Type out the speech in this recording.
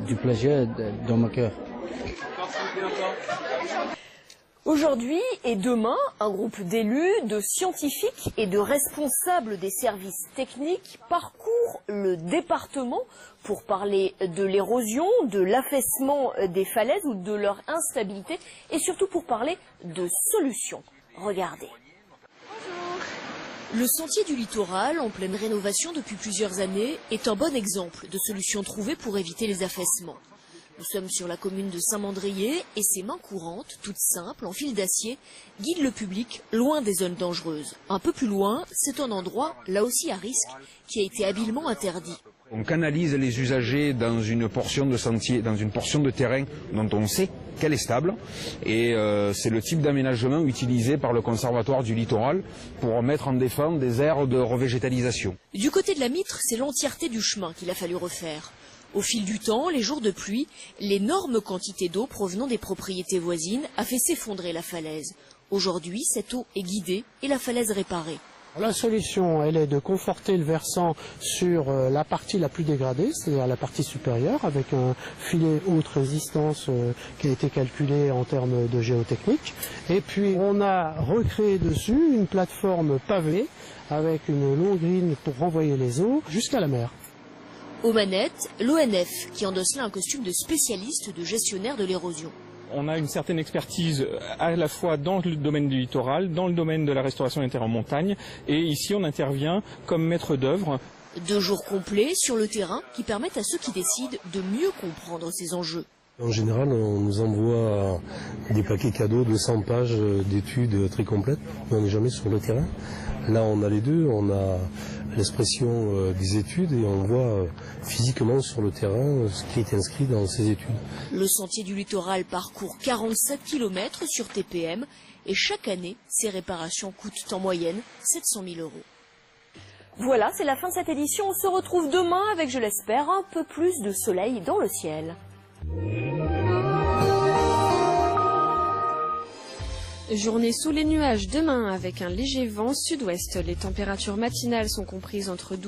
du plaisir dans mon cœur. Aujourd'hui et demain, un groupe d'élus, de scientifiques et de responsables des services techniques parcourt le département pour parler de l'érosion, de l'affaissement des falaises ou de leur instabilité et surtout pour parler de solutions. Regardez. Le sentier du littoral, en pleine rénovation depuis plusieurs années, est un bon exemple de solutions trouvées pour éviter les affaissements. Nous sommes sur la commune de Saint-Mandrier et ces mains courantes, toutes simples, en fil d'acier, guident le public loin des zones dangereuses. Un peu plus loin, c'est un endroit, là aussi à risque, qui a été habilement interdit. On canalise les usagers dans une portion de sentier, dans une portion de terrain dont on sait qu'elle est stable. Et c'est le type d'aménagement utilisé par le Conservatoire du littoral pour mettre en défense des aires de revégétalisation. Du côté de la Mitre, c'est l'entièreté du chemin qu'il a fallu refaire. Au fil du temps, les jours de pluie, l'énorme quantité d'eau provenant des propriétés voisines a fait s'effondrer la falaise. Aujourd'hui, cette eau est guidée et la falaise réparée. La solution, elle est de conforter le versant sur la partie la plus dégradée, c'est-à-dire la partie supérieure, avec un filet haute résistance qui a été calculé en termes de géotechnique. Et puis, on a recréé dessus une plateforme pavée avec une longue ligne pour renvoyer les eaux jusqu'à la mer. Aux manettes, l'ONF, qui endosse là un costume de spécialiste de gestionnaire de l'érosion. On a une certaine expertise à la fois dans le domaine du littoral, dans le domaine de la restauration des terres en montagne, et ici on intervient comme maître d'œuvre. 2 jours complets sur le terrain qui permettent à ceux qui décident de mieux comprendre ces enjeux. En général, on nous envoie des paquets cadeaux de 100 pages d'études très complètes, mais on n'est jamais sur le terrain. Là, on a les deux, on a l'expression des études et on voit physiquement sur le terrain ce qui est inscrit dans ces études. Le sentier du littoral parcourt 47 km sur TPM et chaque année, ces réparations coûtent en moyenne 700 000 €. Voilà, c'est la fin de cette édition. On se retrouve demain avec, je l'espère, un peu plus de soleil dans le ciel. Journée sous les nuages demain avec un léger vent sud-ouest. Les températures matinales sont comprises entre 12